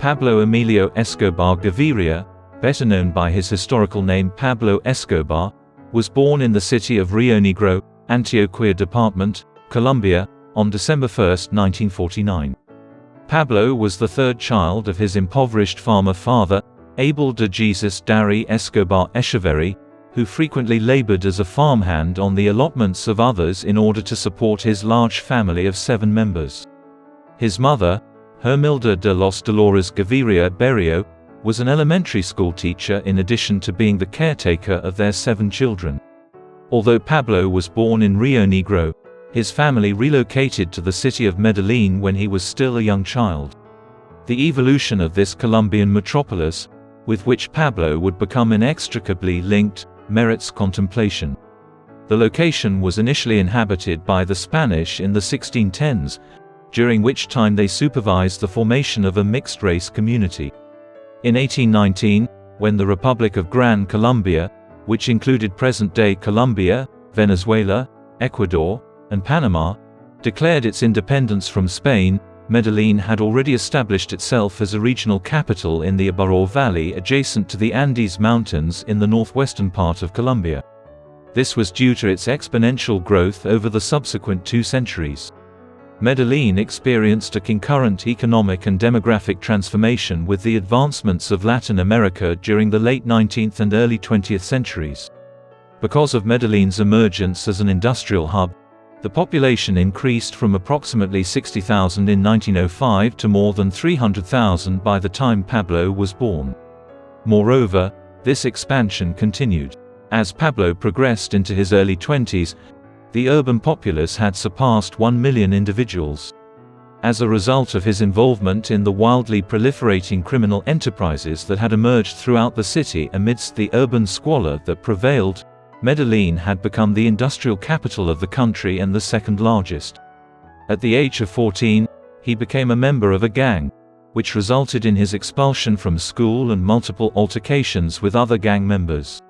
Pablo Emilio Escobar Gaviria, better known by his historical name Pablo Escobar, was born in the city of Rio Negro, Antioquia Department, Colombia, on December 1, 1949. Pablo was the third child of his impoverished farmer father, Abel de Jesus Dari Escobar Echeverri, who frequently labored as a farmhand on the allotments of others in order to support his large family of 7 members. His mother, Hermilda de los Dolores Gaviria Berrio, was an elementary school teacher in addition to being the caretaker of their 7 children. Although Pablo was born in Rio Negro, his family relocated to the city of Medellín when he was still a young child. The evolution of this Colombian metropolis, with which Pablo would become inextricably linked, merits contemplation. The location was initially inhabited by the Spanish in the 1610s, during which time they supervised the formation of a mixed-race community. In 1819, when the Republic of Gran Colombia, which included present-day Colombia, Venezuela, Ecuador, and Panama, declared its independence from Spain, Medellín had already established itself as a regional capital in the Ibarra Valley adjacent to the Andes Mountains in the northwestern part of Colombia. This was due to its exponential growth over the subsequent 2 centuries. Medellín experienced a concurrent economic and demographic transformation with the advancements of Latin America during the late 19th and early 20th centuries. Because of Medellín's emergence as an industrial hub, the population increased from approximately 60,000 in 1905 to more than 300,000 by the time Pablo was born. Moreover, this expansion continued. As Pablo progressed into his early 20s, the urban populace had surpassed 1 million individuals. As a result of his involvement in the wildly proliferating criminal enterprises that had emerged throughout the city amidst the urban squalor that prevailed, Medellín had become the industrial capital of the country and the second largest. At the age of 14, he became a member of a gang, which resulted in his expulsion from school and multiple altercations with other gang members.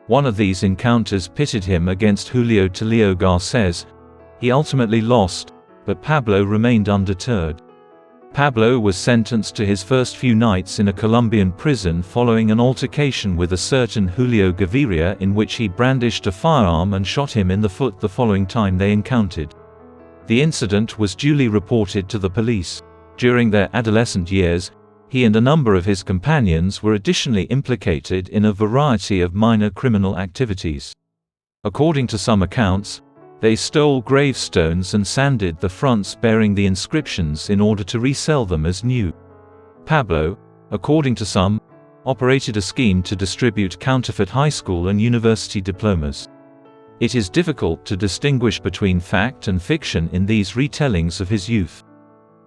One of these encounters pitted him against Julio Telio Garces. He ultimately lost, but Pablo remained undeterred. Pablo was sentenced to his first few nights in a Colombian prison following an altercation with a certain Julio Gaviria in which he brandished a firearm and shot him in the foot the following time they encountered. The incident was duly reported to the police. During their adolescent years, he and a number of his companions were additionally implicated in a variety of minor criminal activities. According to some accounts, they stole gravestones and sanded the fronts bearing the inscriptions in order to resell them as new. Pablo, according to some, operated a scheme to distribute counterfeit high school and university diplomas. It is difficult to distinguish between fact and fiction in these retellings of his youth.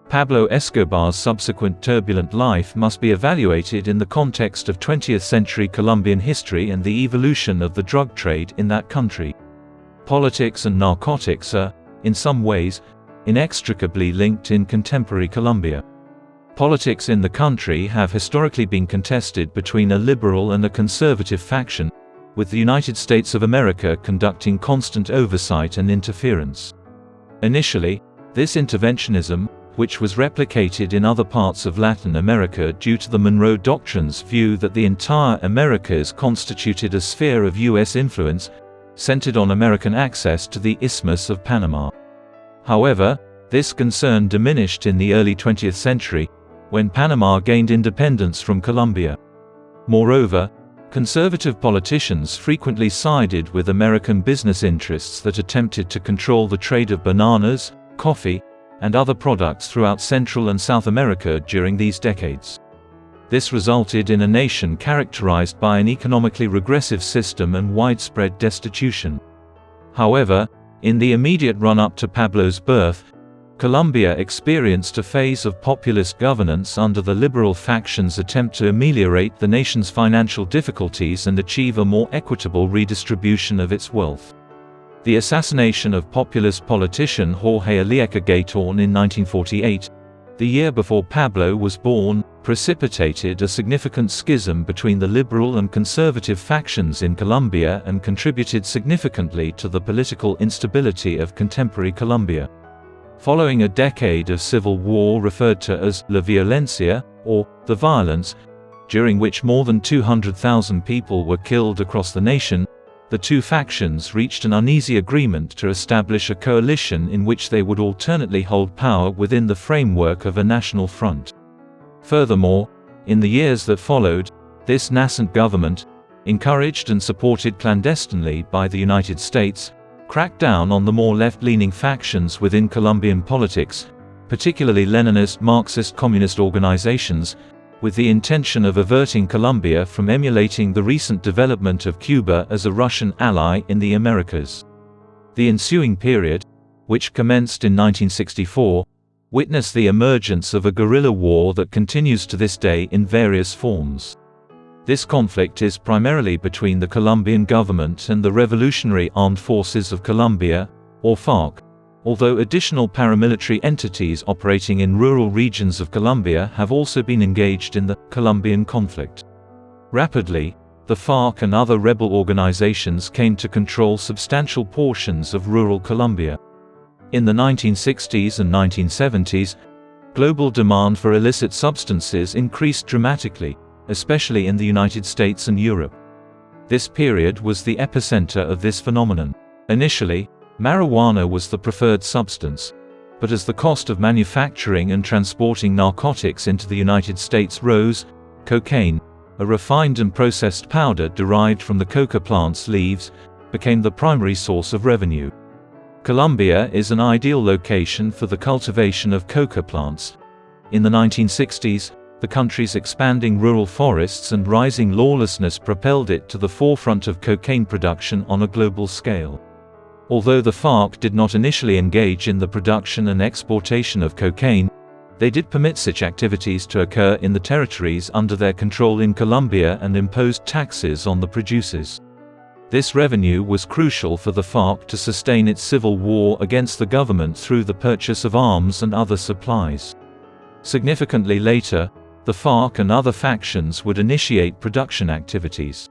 Pablo Escobar's subsequent turbulent life must be evaluated in the context of 20th-century Colombian history and the evolution of the drug trade in that country. Politics and narcotics are, in some ways, inextricably linked in contemporary Colombia. Politics in the country have historically been contested between a liberal and a conservative faction, with the United States of America conducting constant oversight and interference. Initially, this interventionism, which was replicated in other parts of Latin America due to the Monroe Doctrine's view that the entire Americas constituted a sphere of U.S. influence, centered on American access to the Isthmus of Panama. However, this concern diminished in the early 20th century, when Panama gained independence from Colombia. Moreover, conservative politicians frequently sided with American business interests that attempted to control the trade of bananas, coffee, and other products throughout Central and South America during these decades. This resulted in a nation characterized by an economically regressive system and widespread destitution. However, in the immediate run-up to Pablo's birth, Colombia experienced a phase of populist governance under the liberal faction's attempt to ameliorate the nation's financial difficulties and achieve a more equitable redistribution of its wealth. The assassination of populist politician Jorge Eliezer Gaitán in 1948, the year before Pablo was born, precipitated a significant schism between the liberal and conservative factions in Colombia and contributed significantly to the political instability of contemporary Colombia. Following a decade of civil war referred to as La Violencia, or the violence, during which more than 200,000 people were killed across the nation, the two factions reached an uneasy agreement to establish a coalition in which they would alternately hold power within the framework of a national front. Furthermore, in the years that followed, this nascent government, encouraged and supported clandestinely by the United States, cracked down on the more left-leaning factions within Colombian politics, particularly Leninist Marxist communist organizations, with the intention of averting Colombia from emulating the recent development of Cuba as a Russian ally in the Americas. The ensuing period, which commenced in 1964, witnessed the emergence of a guerrilla war that continues to this day in various forms. This conflict is primarily between the Colombian government and the Revolutionary Armed Forces of Colombia, or FARC, although additional paramilitary entities operating in rural regions of Colombia have also been engaged in the Colombian conflict. Rapidly, the FARC and other rebel organizations came to control substantial portions of rural Colombia. In the 1960s and 1970s, global demand for illicit substances increased dramatically, especially in the United States and Europe. This period was the epicenter of this phenomenon. Initially, marijuana was the preferred substance, but as the cost of manufacturing and transporting narcotics into the United States rose, cocaine, a refined and processed powder derived from the coca plant's leaves, became the primary source of revenue. Colombia is an ideal location for the cultivation of coca plants. In the 1960s, the country's expanding rural forests and rising lawlessness propelled it to the forefront of cocaine production on a global scale. Although the FARC did not initially engage in the production and exportation of cocaine, they did permit such activities to occur in the territories under their control in Colombia and imposed taxes on the producers. This revenue was crucial for the FARC to sustain its civil war against the government through the purchase of arms and other supplies. Significantly later, the FARC and other factions would initiate production activities.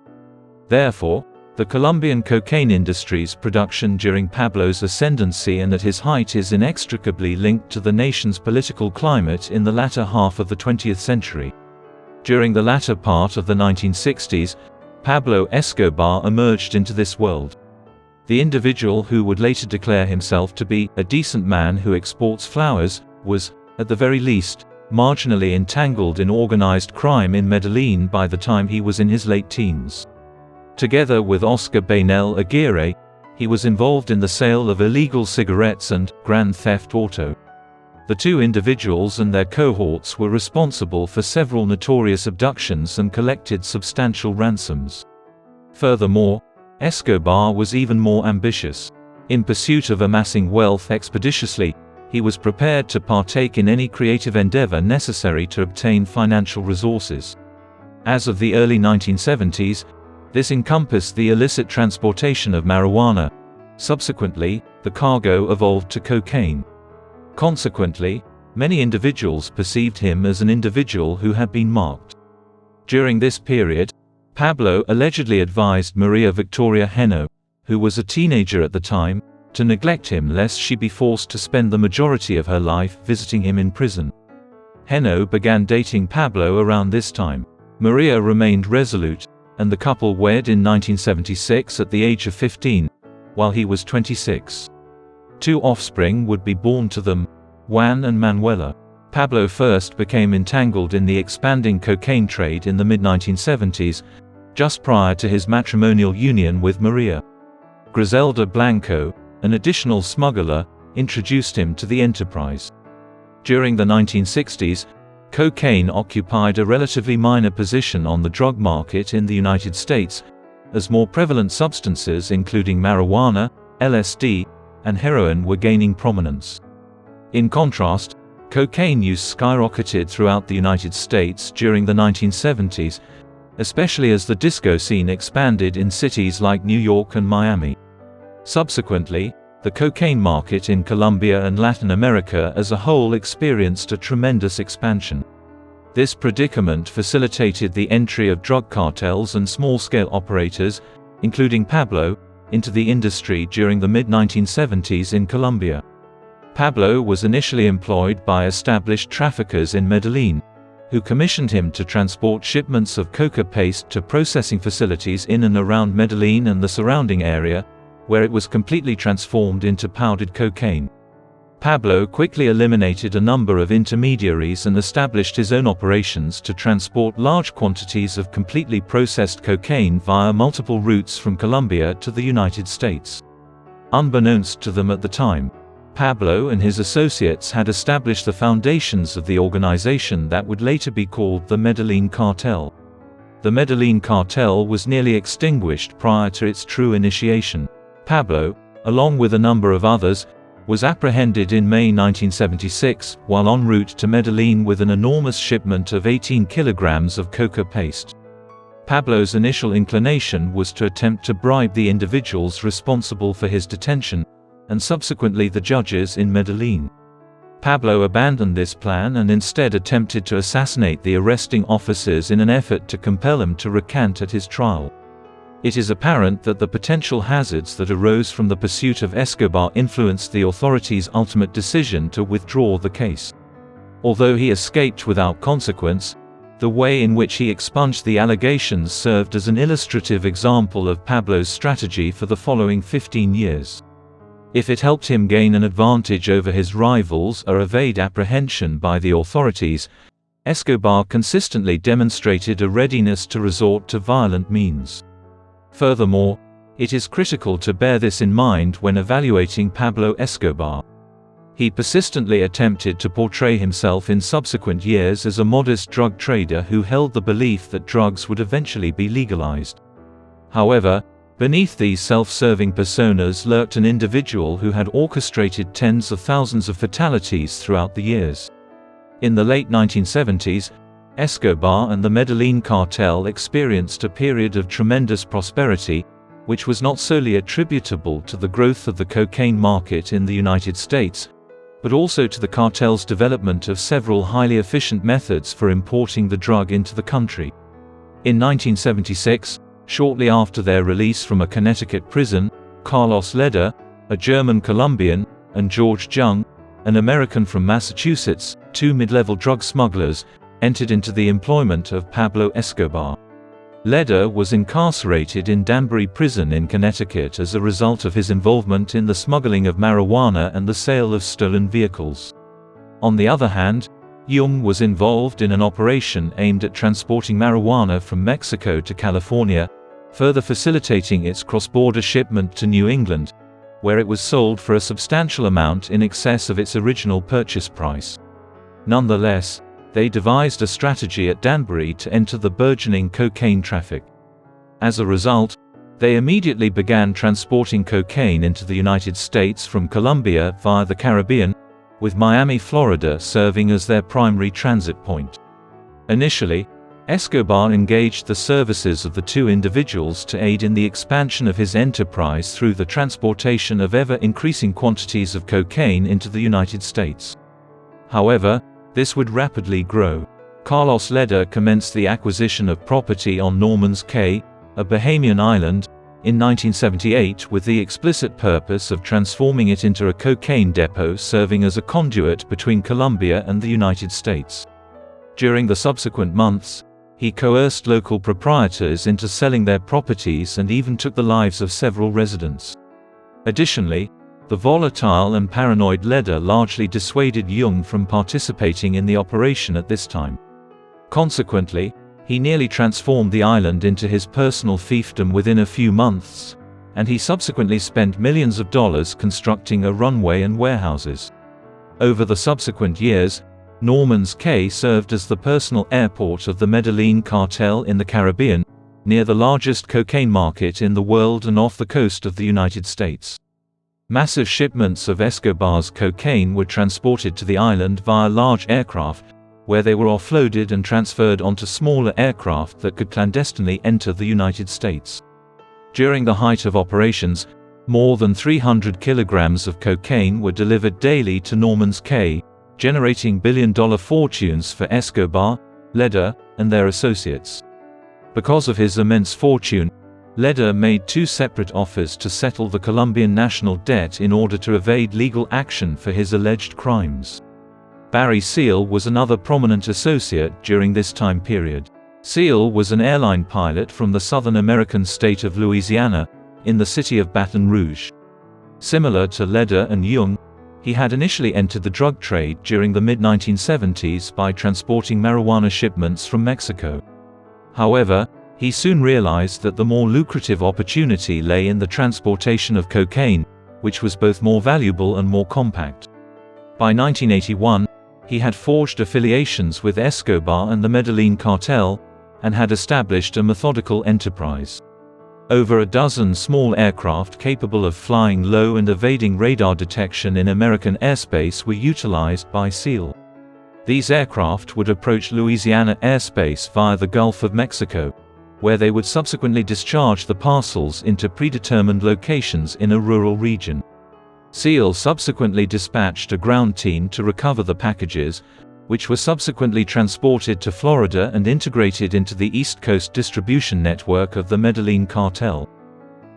Therefore, the Colombian cocaine industry's production during Pablo's ascendancy and at his height is inextricably linked to the nation's political climate in the latter half of the 20th century. During the latter part of the 1960s, Pablo Escobar emerged into this world. The individual who would later declare himself to be a decent man who exports flowers was, at the very least, marginally entangled in organized crime in Medellín by the time he was in his late teens. Together with Oscar Bainel Aguirre, he was involved in the sale of illegal cigarettes and grand theft auto. The two individuals and their cohorts were responsible for several notorious abductions and collected substantial ransoms. Furthermore, Escobar was even more ambitious. In pursuit of amassing wealth expeditiously, he was prepared to partake in any creative endeavor necessary to obtain financial resources. As of the early 1970s, this encompassed the illicit transportation of marijuana. Subsequently, the cargo evolved to cocaine. Consequently, many individuals perceived him as an individual who had been marked. During this period, Pablo allegedly advised Maria Victoria Heno, who was a teenager at the time, to neglect him lest she be forced to spend the majority of her life visiting him in prison. Heno began dating Pablo around this time. Maria remained resolute, and the couple wed in 1976 at the age of 15, while he was 26. Two offspring would be born to them, Juan and Manuela. Pablo first became entangled in the expanding cocaine trade in the mid-1970s, just prior to his matrimonial union with Maria. Griselda Blanco, an additional smuggler, introduced him to the enterprise. During the 1960s, cocaine occupied a relatively minor position on the drug market in the United States, as more prevalent substances including marijuana, LSD, and heroin were gaining prominence. In contrast, cocaine use skyrocketed throughout the United States during the 1970s, especially as the disco scene expanded in cities like New York and Miami. Subsequently, the cocaine market in Colombia and Latin America as a whole experienced a tremendous expansion. This predicament facilitated the entry of drug cartels and small-scale operators, including Pablo, into the industry during the mid-1970s in Colombia. Pablo was initially employed by established traffickers in Medellín, who commissioned him to transport shipments of coca paste to processing facilities in and around Medellín and the surrounding area, where it was completely transformed into powdered cocaine. Pablo quickly eliminated a number of intermediaries and established his own operations to transport large quantities of completely processed cocaine via multiple routes from Colombia to the United States. Unbeknownst to them at the time, Pablo and his associates had established the foundations of the organization that would later be called the Medellín Cartel. The Medellín Cartel was nearly extinguished prior to its true initiation. Pablo, along with a number of others, was apprehended in May 1976 while en route to Medellín with an enormous shipment of 18 kilograms of coca paste. Pablo's initial inclination was to attempt to bribe the individuals responsible for his detention, and subsequently the judges in Medellín. Pablo abandoned this plan and instead attempted to assassinate the arresting officers in an effort to compel them to recant at his trial. It is apparent that the potential hazards that arose from the pursuit of Escobar influenced the authorities' ultimate decision to withdraw the case. Although he escaped without consequence, the way in which he expunged the allegations served as an illustrative example of Pablo's strategy for the following 15 years. If it helped him gain an advantage over his rivals or evade apprehension by the authorities, Escobar consistently demonstrated a readiness to resort to violent means. Furthermore, it is critical to bear this in mind when evaluating Pablo Escobar. He persistently attempted to portray himself in subsequent years as a modest drug trader who held the belief that drugs would eventually be legalized. However, beneath these self-serving personas lurked an individual who had orchestrated tens of thousands of fatalities throughout the years. In the late 1970s, Escobar and the Medellín Cartel experienced a period of tremendous prosperity, which was not solely attributable to the growth of the cocaine market in the United States, but also to the cartel's development of several highly efficient methods for importing the drug into the country. In 1976, shortly after their release from a Connecticut prison, Carlos Leder, a German Colombian, and George Jung, an American from Massachusetts, two mid-level drug smugglers, entered into the employment of Pablo Escobar. Leder was incarcerated in Danbury Prison in Connecticut as a result of his involvement in the smuggling of marijuana and the sale of stolen vehicles. On the other hand, Jung was involved in an operation aimed at transporting marijuana from Mexico to California, further facilitating its cross-border shipment to New England, where it was sold for a substantial amount in excess of its original purchase price. Nonetheless, they devised a strategy at Danbury to enter the burgeoning cocaine traffic. As a result, they immediately began transporting cocaine into the United States from Colombia via the Caribbean, with Miami, Florida serving as their primary transit point. Initially, Escobar engaged the services of the two individuals to aid in the expansion of his enterprise through the transportation of ever-increasing quantities of cocaine into the United States. However, this would rapidly grow. Carlos Leder commenced the acquisition of property on Norman's Cay, a Bahamian island, in 1978 with the explicit purpose of transforming it into a cocaine depot serving as a conduit between Colombia and the United States. During the subsequent months, he coerced local proprietors into selling their properties and even took the lives of several residents. Additionally, the volatile and paranoid Leder largely dissuaded Jung from participating in the operation at this time. Consequently, he nearly transformed the island into his personal fiefdom within a few months, and he subsequently spent millions of dollars constructing a runway and warehouses. Over the subsequent years, Norman's Cay served as the personal airport of the Medellín Cartel in the Caribbean, near the largest cocaine market in the world and off the coast of the United States. Massive shipments of Escobar's cocaine were transported to the island via large aircraft, where they were offloaded and transferred onto smaller aircraft that could clandestinely enter the United States. During the height of operations, more than 300 kilograms of cocaine were delivered daily to Norman's Cay, generating billion-dollar fortunes for Escobar, Leder, and their associates. Because of his immense fortune, Leder made two separate offers to settle the Colombian national debt in order to evade legal action for his alleged crimes. Barry Seal was another prominent associate during this time period. Seal was an airline pilot from the Southern American state of Louisiana, in the city of Baton Rouge. Similar to Leder and Jung, he had initially entered the drug trade during the mid-1970s by transporting marijuana shipments from Mexico. However, he soon realized that the more lucrative opportunity lay in the transportation of cocaine, which was both more valuable and more compact. By 1981, he had forged affiliations with Escobar and the Medellín Cartel, and had established a methodical enterprise. Over a dozen small aircraft capable of flying low and evading radar detection in American airspace were utilized by Seal. These aircraft would approach Louisiana airspace via the Gulf of Mexico, where they would subsequently discharge the parcels into predetermined locations in a rural region. Seal subsequently dispatched a ground team to recover the packages, which were subsequently transported to Florida and integrated into the East Coast distribution network of the Medellín Cartel.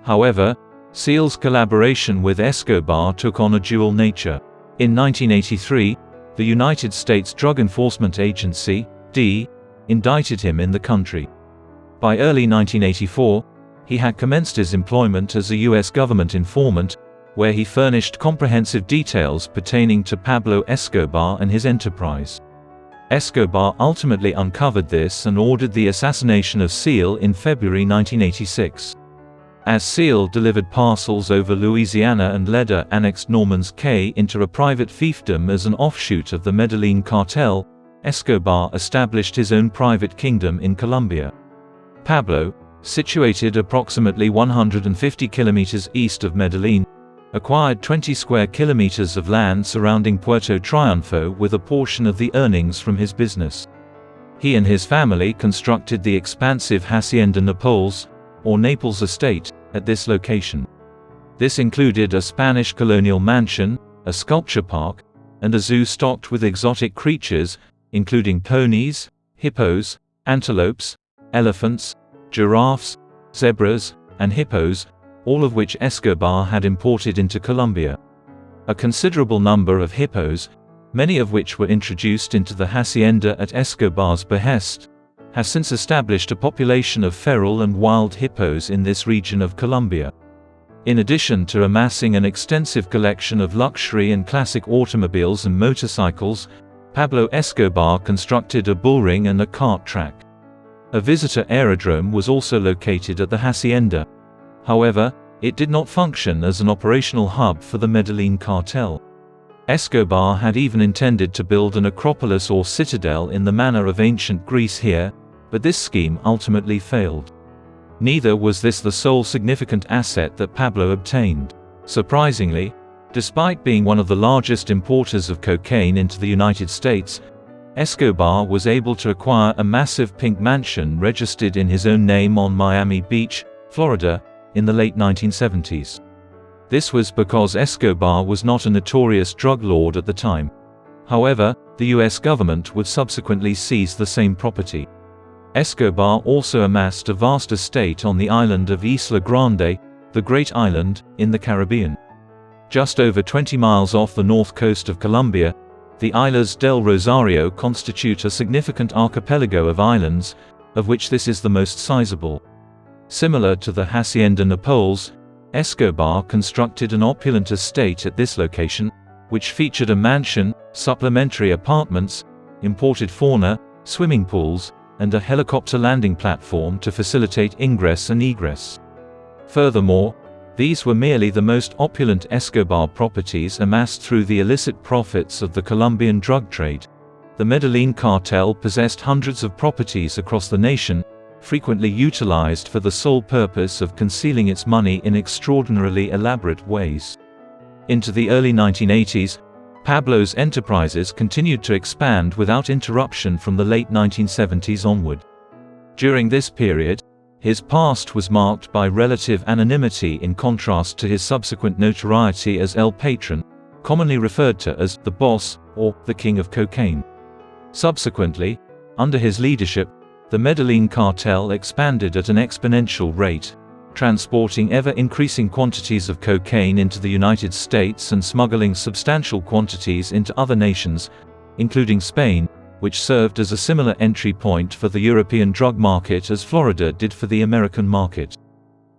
However, Seal's collaboration with Escobar took on a dual nature. In 1983, the United States Drug Enforcement Agency, DEA, indicted him in the country. By early 1984, he had commenced his employment as a U.S. government informant, where he furnished comprehensive details pertaining to Pablo Escobar and his enterprise. Escobar ultimately uncovered this and ordered the assassination of Seal in February 1986. As Seal delivered parcels over Louisiana and Leder annexed Norman's Cay into a private fiefdom as an offshoot of the Medellín Cartel, Escobar established his own private kingdom in Colombia. Pablo, situated approximately 150 kilometers east of Medellín, acquired 20 square kilometers of land surrounding Puerto Triunfo with a portion of the earnings from his business. He and his family constructed the expansive Hacienda Naples, or Naples Estate, at this location. This included a Spanish colonial mansion, a sculpture park, and a zoo stocked with exotic creatures, including ponies, hippos, antelopes, elephants, giraffes, zebras, and hippos, all of which Escobar had imported into Colombia. A considerable number of hippos, many of which were introduced into the hacienda at Escobar's behest, have since established a population of feral and wild hippos in this region of Colombia. In addition to amassing an extensive collection of luxury and classic automobiles and motorcycles, Pablo Escobar constructed a bullring and a kart track. A visitor aerodrome was also located at the hacienda. However, it did not function as an operational hub for the Medellín Cartel. Escobar had even intended to build an acropolis or citadel in the manner of ancient Greece here, but this scheme ultimately failed. Neither was this the sole significant asset that Pablo obtained. Surprisingly, despite being one of the largest importers of cocaine into the United States, Escobar was able to acquire a massive pink mansion registered in his own name on Miami Beach, Florida, in the late 1970s. This was because Escobar was not a notorious drug lord at the time. However, the US government would subsequently seize the same property. Escobar also amassed a vast estate on the island of Isla Grande, the Great Island, in the Caribbean. Just over 20 miles off the north coast of Colombia, the Islas del Rosario constitute a significant archipelago of islands, of which this is the most sizable. Similar to the Hacienda Naples, Escobar constructed an opulent estate at this location, which featured a mansion, supplementary apartments, imported fauna, swimming pools, and a helicopter landing platform to facilitate ingress and egress. Furthermore, these were merely the most opulent Escobar properties amassed through the illicit profits of the Colombian drug trade. The Medellín Cartel possessed hundreds of properties across the nation, frequently utilized for the sole purpose of concealing its money in extraordinarily elaborate ways. Into the early 1980s, Pablo's enterprises continued to expand without interruption from the late 1970s onward. During this period, his past was marked by relative anonymity in contrast to his subsequent notoriety as El Patron, commonly referred to as the boss or the king of cocaine. Subsequently, under his leadership, the Medellín Cartel expanded at an exponential rate, transporting ever-increasing quantities of cocaine into the United States and smuggling substantial quantities into other nations, including Spain, which served as a similar entry point for the European drug market as Florida did for the American market.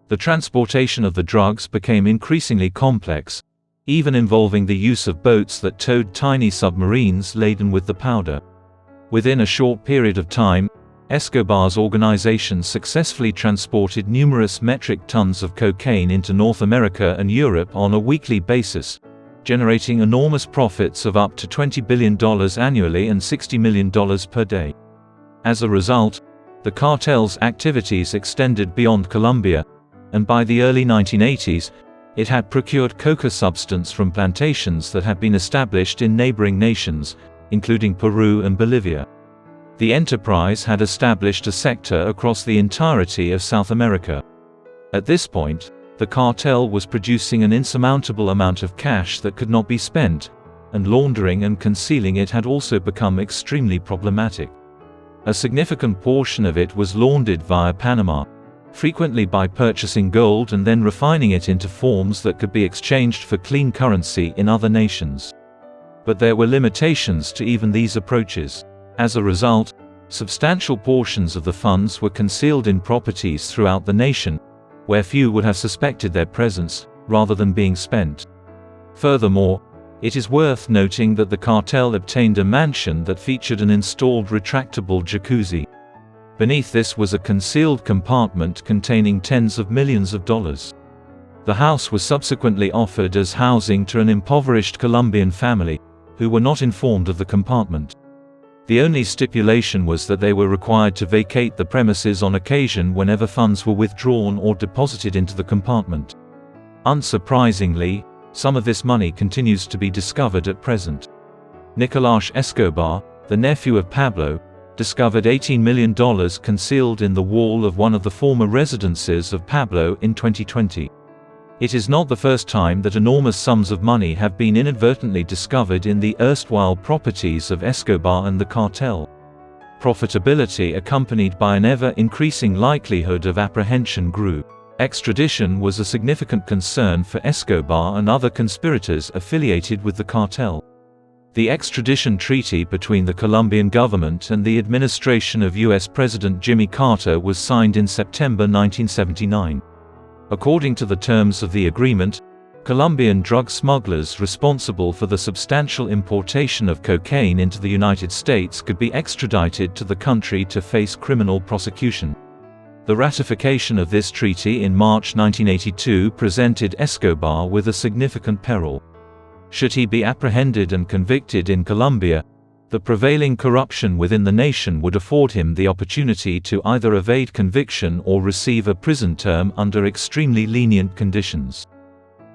The transportation of the drugs became increasingly complex, even involving the use of boats that towed tiny submarines laden with the powder. Within a short period of time, Escobar's organization successfully transported numerous metric tons of cocaine into North America and Europe on a weekly basis, generating enormous profits of up to $20 billion annually and $60 million per day. As a result, the cartel's activities extended beyond Colombia, and by the early 1980s, it had procured coca substance from plantations that had been established in neighboring nations, including Peru and Bolivia. The enterprise had established a sector across the entirety of South America. At this point, the cartel was producing an insurmountable amount of cash that could not be spent, and laundering and concealing it had also become extremely problematic. A significant portion of it was laundered via Panama, frequently by purchasing gold and then refining it into forms that could be exchanged for clean currency in other nations. But there were limitations to even these approaches. As a result, substantial portions of the funds were concealed in properties throughout the nation, where few would have suspected their presence, rather than being spent. Furthermore, it is worth noting that the cartel obtained a mansion that featured an installed retractable jacuzzi. Beneath this was a concealed compartment containing tens of millions of dollars. The house was subsequently offered as housing to an impoverished Colombian family, who were not informed of the compartment. The only stipulation was that they were required to vacate the premises on occasion whenever funds were withdrawn or deposited into the compartment. Unsurprisingly, some of this money continues to be discovered at present. Nicolás Escobar, the nephew of Pablo, discovered $18 million concealed in the wall of one of the former residences of Pablo in 2020. It is not the first time that enormous sums of money have been inadvertently discovered in the erstwhile properties of Escobar and the cartel. Profitability accompanied by an ever-increasing likelihood of apprehension grew. Extradition was a significant concern for Escobar and other conspirators affiliated with the cartel. The extradition treaty between the Colombian government and the administration of U.S. President Jimmy Carter was signed in September 1979. According to the terms of the agreement, Colombian drug smugglers responsible for the substantial importation of cocaine into the United States could be extradited to the country to face criminal prosecution. The ratification of this treaty in March 1982 presented Escobar with a significant peril. Should he be apprehended and convicted in Colombia, the prevailing corruption within the nation would afford him the opportunity to either evade conviction or receive a prison term under extremely lenient conditions.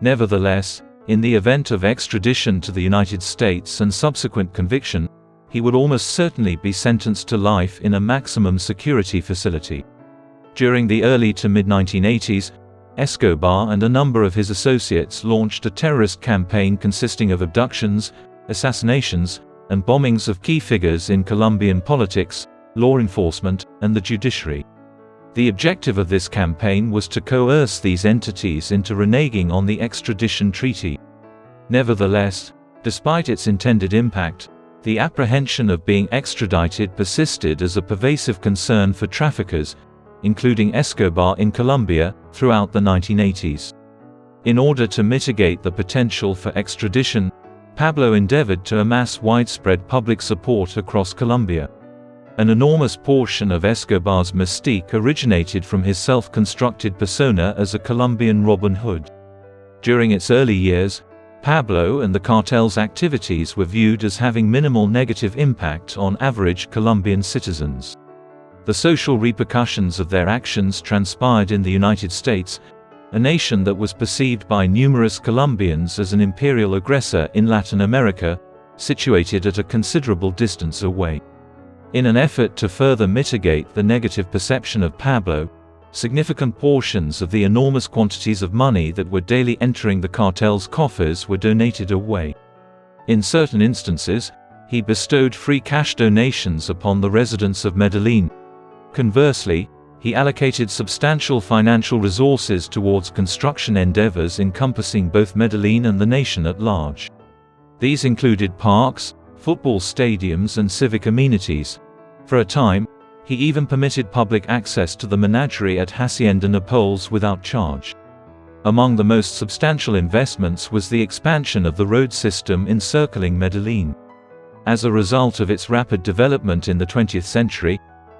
Nevertheless, in the event of extradition to the United States and subsequent conviction, he would almost certainly be sentenced to life in a maximum security facility. During the early to mid-1980s, Escobar and a number of his associates launched a terrorist campaign consisting of abductions, assassinations, and bombings of key figures in Colombian politics, law enforcement, and the judiciary. The objective of this campaign was to coerce these entities into reneging on the extradition treaty. Nevertheless, despite its intended impact, the apprehension of being extradited persisted as a pervasive concern for traffickers, including Escobar in Colombia, throughout the 1980s. In order to mitigate the potential for extradition, Pablo endeavored to amass widespread public support across Colombia. An enormous portion of Escobar's mystique originated from his self-constructed persona as a Colombian Robin Hood. During its early years, Pablo and the cartel's activities were viewed as having minimal negative impact on average Colombian citizens. The social repercussions of their actions transpired in the United States, a nation that was perceived by numerous Colombians as an imperial aggressor in Latin America, situated at a considerable distance away. In an effort to further mitigate the negative perception of Pablo, significant portions of the enormous quantities of money that were daily entering the cartel's coffers were donated away. In certain instances, he bestowed free cash donations upon the residents of Medellín. Conversely, he allocated substantial financial resources towards construction endeavors encompassing both Medellín and the nation at large. These included parks, football stadiums and civic amenities. For a time, he even permitted public access to the menagerie at Hacienda Nápoles without charge. Among the most substantial investments was the expansion of the road system encircling Medellín. As a result of its rapid development in the 20th century,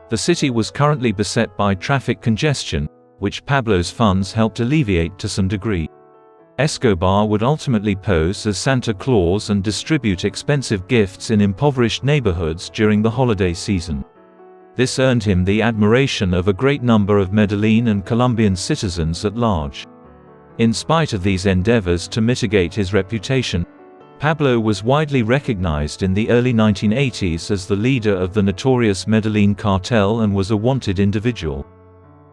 the city was currently beset by traffic congestion, which Pablo's funds helped alleviate to some degree. Escobar would ultimately pose as Santa Claus and distribute expensive gifts in impoverished neighborhoods during the holiday season. This earned him the admiration of a great number of Medellín and Colombian citizens at large. In spite of these endeavors to mitigate his reputation, Pablo was widely recognized in the early 1980s as the leader of the notorious Medellín Cartel and was a wanted individual.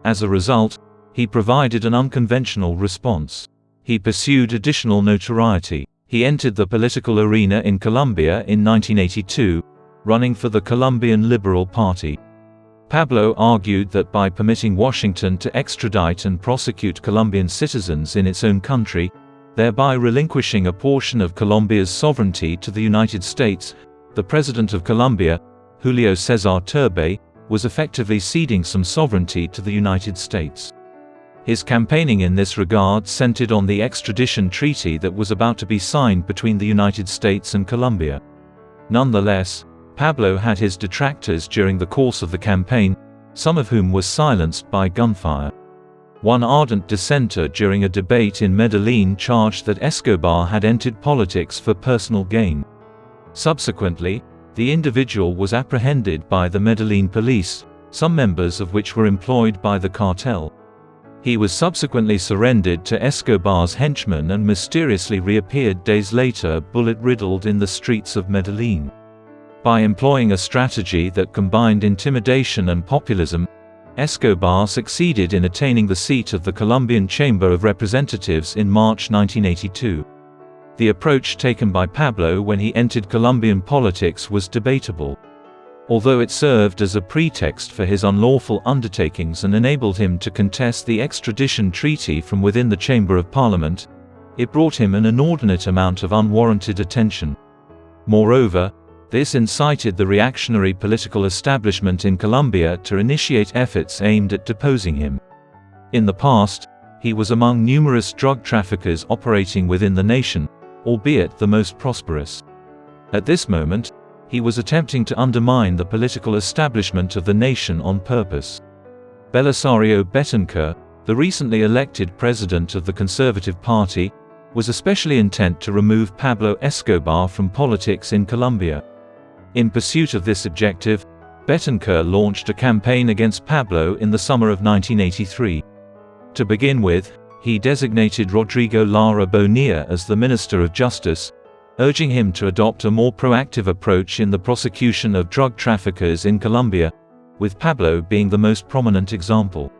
As a result, he provided an unconventional response. He pursued additional notoriety. He entered the political arena in Colombia in 1982, running for the Colombian Liberal Party. Pablo argued that by permitting Washington to extradite and prosecute Colombian citizens in its own country, thereby relinquishing a portion of Colombia's sovereignty to the United States, the president of Colombia, Julio César Turbay, was effectively ceding some sovereignty to the United States. His campaigning in this regard centered on the extradition treaty that was about to be signed between the United States and Colombia. Nonetheless, Pablo had his detractors during the course of the campaign, some of whom were silenced by gunfire. One ardent dissenter during a debate in Medellín charged that Escobar had entered politics for personal gain. Subsequently, the individual was apprehended by the Medellín police, some members of which were employed by the cartel. He was subsequently surrendered to Escobar's henchmen and mysteriously reappeared days later bullet-riddled in the streets of Medellín. By employing a strategy that combined intimidation and populism, Escobar succeeded in attaining the seat of the Colombian Chamber of Representatives in March 1982. The approach taken by Pablo when he entered Colombian politics was debatable. Although it served as a pretext for his unlawful undertakings and enabled him to contest the extradition treaty from within the Chamber of Parliament, it brought him an inordinate amount of unwarranted attention. Moreover, this incited the reactionary political establishment in Colombia to initiate efforts aimed at deposing him. In the past, he was among numerous drug traffickers operating within the nation, albeit the most prosperous. At this moment, he was attempting to undermine the political establishment of the nation on purpose. Belisario Betancourt, the recently elected president of the Conservative Party, was especially intent to remove Pablo Escobar from politics in Colombia. In pursuit of this objective, Betancourt launched a campaign against Pablo in the summer of 1983. To begin with, he designated Rodrigo Lara Bonilla as the Minister of Justice, urging him to adopt a more proactive approach in the prosecution of drug traffickers in Colombia, with Pablo being the most prominent example.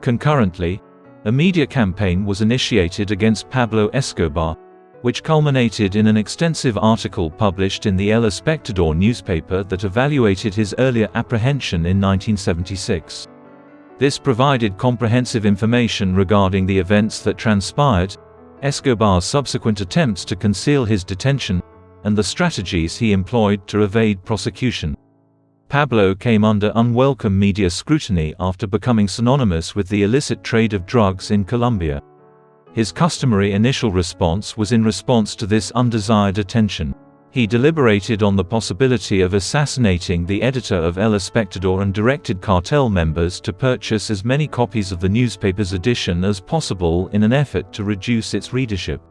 Concurrently, a media campaign was initiated against Pablo Escobar, which culminated in an extensive article published in the El Espectador newspaper that evaluated his earlier apprehension in 1976. This provided comprehensive information regarding the events that transpired, Escobar's subsequent attempts to conceal his detention, and the strategies he employed to evade prosecution. Pablo came under unwelcome media scrutiny after becoming synonymous with the illicit trade of drugs in Colombia. His customary initial response was in response to this undesired attention. He deliberated on the possibility of assassinating the editor of El Espectador and directed cartel members to purchase as many copies of the newspaper's edition as possible in an effort to reduce its readership.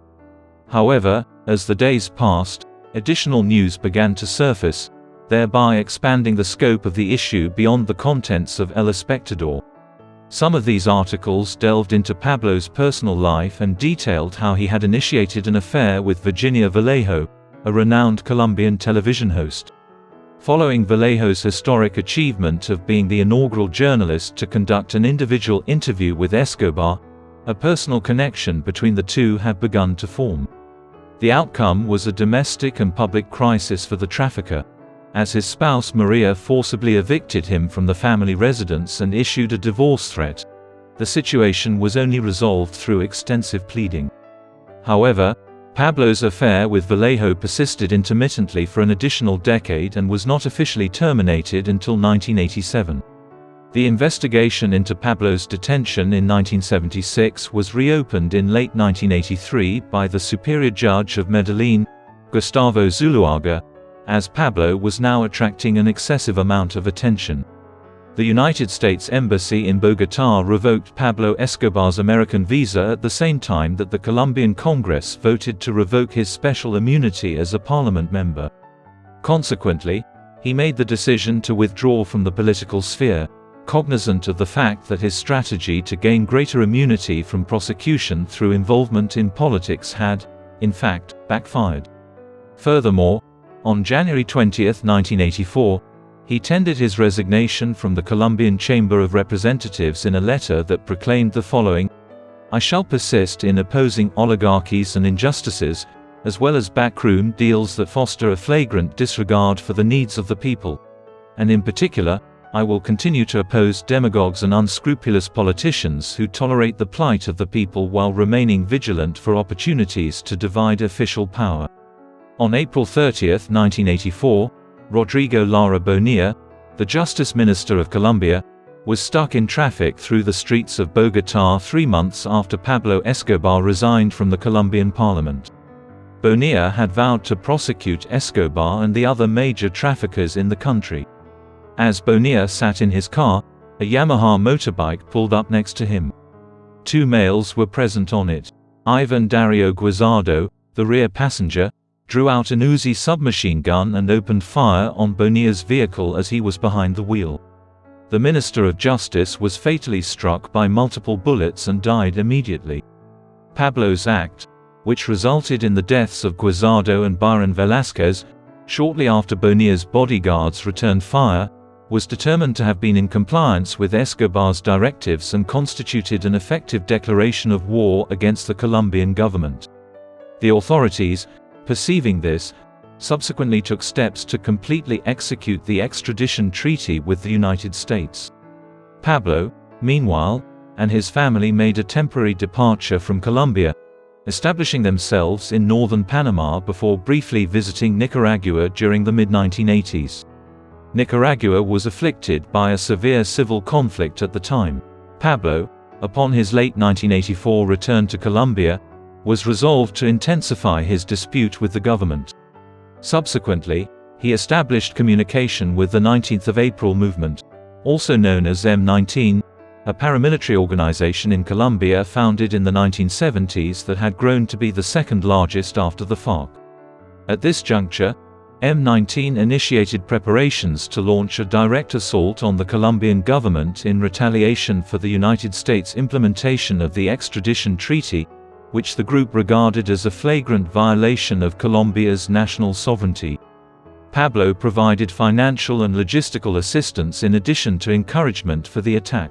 However, as the days passed, additional news began to surface, thereby expanding the scope of the issue beyond the contents of El Espectador. Some of these articles delved into Pablo's personal life and detailed how he had initiated an affair with Virginia Vallejo, a renowned Colombian television host. Following Vallejo's historic achievement of being the inaugural journalist to conduct an individual interview with Escobar, a personal connection between the two had begun to form. The outcome was a domestic and public crisis for the trafficker, as his spouse Maria forcibly evicted him from the family residence and issued a divorce threat. The situation was only resolved through extensive pleading. However, Pablo's affair with Vallejo persisted intermittently for an additional decade and was not officially terminated until 1987. The investigation into Pablo's detention in 1976 was reopened in late 1983 by the Superior Judge of Medellín, Gustavo Zuloaga, as Pablo was now attracting an excessive amount of attention. The United States Embassy in Bogotá revoked Pablo Escobar's American visa at the same time that the Colombian Congress voted to revoke his special immunity as a parliament member. Consequently, he made the decision to withdraw from the political sphere, cognizant of the fact that his strategy to gain greater immunity from prosecution through involvement in politics had, in fact, backfired. Furthermore, on January 20, 1984, he tendered his resignation from the Colombian Chamber of Representatives in a letter that proclaimed the following: "I shall persist in opposing oligarchies and injustices, as well as backroom deals that foster a flagrant disregard for the needs of the people. And in particular, I will continue to oppose demagogues and unscrupulous politicians who tolerate the plight of the people while remaining vigilant for opportunities to divide official power." On April 30, 1984, Rodrigo Lara Bonilla, the Justice Minister of Colombia, was stuck in traffic through the streets of Bogotá 3 months after Pablo Escobar resigned from the Colombian parliament. Bonilla had vowed to prosecute Escobar and the other major traffickers in the country. As Bonilla sat in his car, a Yamaha motorbike pulled up next to him. 2 males were present on it. Ivan Dario Guisardo, the rear passenger, drew out an Uzi submachine gun and opened fire on Bonilla's vehicle as he was behind the wheel. The Minister of Justice was fatally struck by multiple bullets and died immediately. Pablo's act, which resulted in the deaths of Guisardo and Byron Velázquez, shortly after Bonilla's bodyguards returned fire, was determined to have been in compliance with Escobar's directives and constituted an effective declaration of war against the Colombian government. The authorities, perceiving this, subsequently took steps to completely execute the extradition treaty with the United States. Pablo, meanwhile, and his family made a temporary departure from Colombia, establishing themselves in northern Panama before briefly visiting Nicaragua during the mid-1980s. Nicaragua was afflicted by a severe civil conflict at the time. Pablo, upon his late 1984 return to Colombia, was resolved to intensify his dispute with the government. Subsequently, he established communication with the 19th of April movement, also known as M19, a paramilitary organization in Colombia founded in the 1970s that had grown to be the second largest after the FARC. At this juncture, M19 initiated preparations to launch a direct assault on the Colombian government in retaliation for the United States' implementation of the extradition treaty, which the group regarded as a flagrant violation of Colombia's national sovereignty. Pablo provided financial and logistical assistance in addition to encouragement for the attack.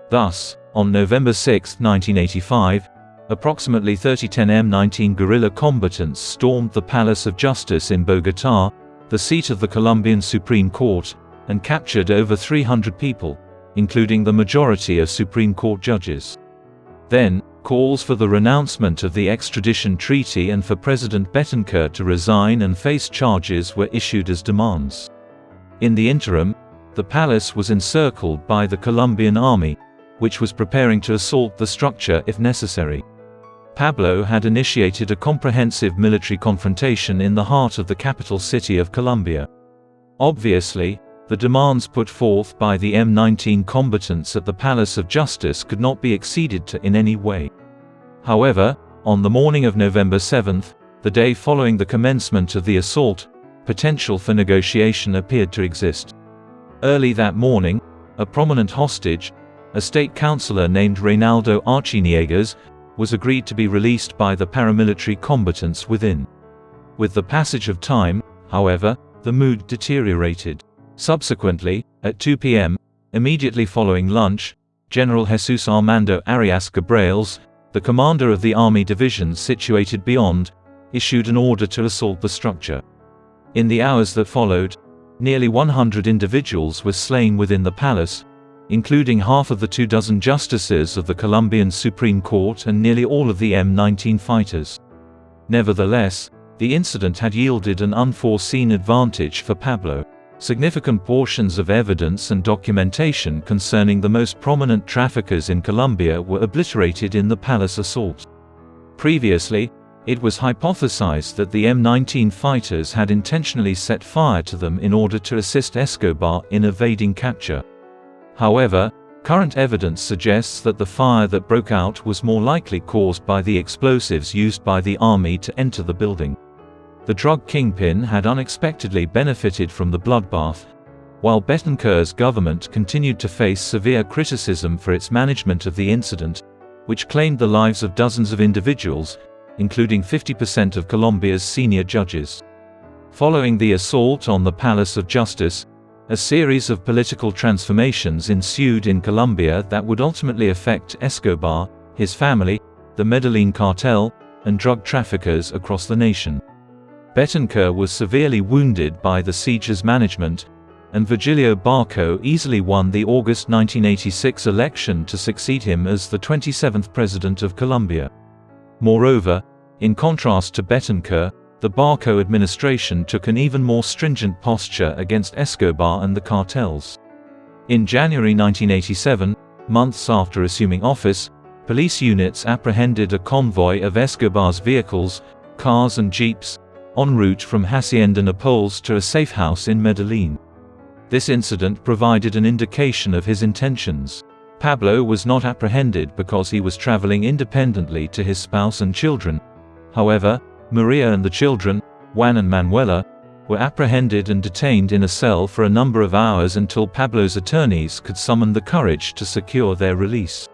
Thus, on November 6, 1985, approximately 30 M19 guerrilla combatants stormed the Palace of Justice in Bogotá, the seat of the Colombian Supreme Court, and captured over 300 people, including the majority of Supreme Court judges. Then, calls for the renouncement of the extradition treaty and for President Betancourt to resign and face charges were issued as demands. In the interim, the palace was encircled by the Colombian army, which was preparing to assault the structure if necessary. Pablo had initiated a comprehensive military confrontation in the heart of the capital city of Colombia. Obviously, the demands put forth by the M19 combatants at the Palace of Justice could not be exceeded in any way. However, on the morning of November 7, the day following the commencement of the assault, potential for negotiation appeared to exist. Early that morning, a prominent hostage, a state councillor named Reynaldo Archiniegas, was agreed to be released by the paramilitary combatants within. With the passage of time, however, the mood deteriorated. Subsequently, at 2 p.m., immediately following lunch, General Jesus Armando Arias Cabrales, the commander of the army division situated beyond, issued an order to assault the structure. In the hours that followed, nearly 100 individuals were slain within the palace, including half of the 24 justices of the Colombian Supreme Court and nearly all of the M19 fighters. Nevertheless, the incident had yielded an unforeseen advantage for Pablo. Significant portions of evidence and documentation concerning the most prominent traffickers in Colombia were obliterated in the palace assault. Previously, it was hypothesized that the M19 fighters had intentionally set fire to them in order to assist Escobar in evading capture. However, current evidence suggests that the fire that broke out was more likely caused by the explosives used by the army to enter the building. The drug kingpin had unexpectedly benefited from the bloodbath, while Betancourt's government continued to face severe criticism for its management of the incident, which claimed the lives of dozens of individuals, including 50% of Colombia's senior judges. Following the assault on the Palace of Justice, a series of political transformations ensued in Colombia that would ultimately affect Escobar, his family, the Medellín Cartel, and drug traffickers across the nation. Betancourt was severely wounded by the siege's management, and Virgilio Barco easily won the August 1986 election to succeed him as the 27th president of Colombia. Moreover, in contrast to Betancourt, the Barco administration took an even more stringent posture against Escobar and the cartels. In January 1987, months after assuming office, police units apprehended a convoy of Escobar's vehicles, cars and jeeps, en route from Hacienda Nápoles to a safe house in Medellín. This incident provided an indication of his intentions. Pablo was not apprehended because he was traveling independently to his spouse and children. However, Maria and the children, Juan and Manuela, were apprehended and detained in a cell for a number of hours until Pablo's attorneys could summon the courage to secure their release.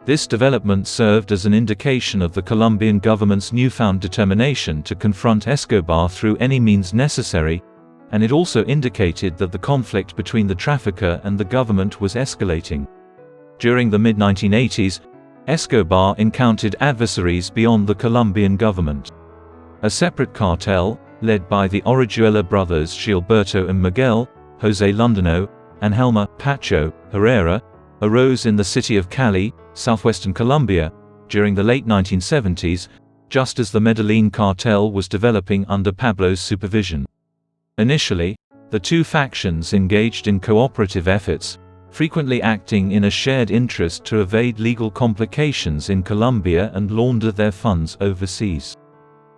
This development served as an indication of the Colombian government's newfound determination to confront Escobar through any means necessary, and it also indicated that the conflict between the trafficker and the government was escalating. During the mid-1980s, Escobar encountered adversaries beyond the Colombian government. A separate cartel, led by the Orihuela brothers Gilberto and Miguel, José Londano, and Helma Pacho Herrera, arose in the city of Cali, southwestern Colombia, during the late 1970s, just as the Medellín Cartel was developing under Pablo's supervision. Initially, the two factions engaged in cooperative efforts, frequently acting in a shared interest to evade legal complications in Colombia and launder their funds overseas.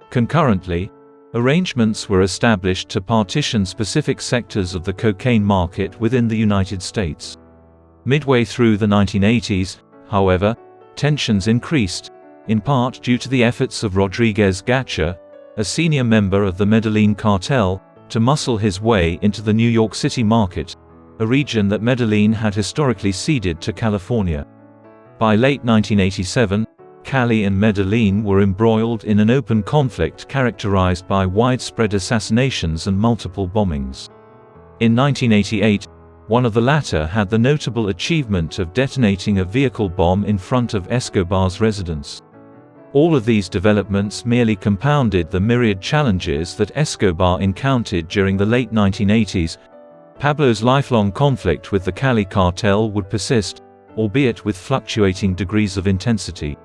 Concurrently, arrangements were established to partition specific sectors of the cocaine market within the United States. Midway through the 1980s, however, tensions increased, in part due to the efforts of Rodriguez Gacha, a senior member of the Medellín Cartel, to muscle his way into the New York City market, a region that Medellín had historically ceded to California. By late 1987, Cali and Medellín were embroiled in an open conflict characterized by widespread assassinations and multiple bombings. In 1988, one of the latter had the notable achievement of detonating a vehicle bomb in front of Escobar's residence. All of these developments merely compounded the myriad challenges that Escobar encountered during the late 1980s. Pablo's lifelong conflict with the Cali cartel would persist, albeit with fluctuating degrees of intensity.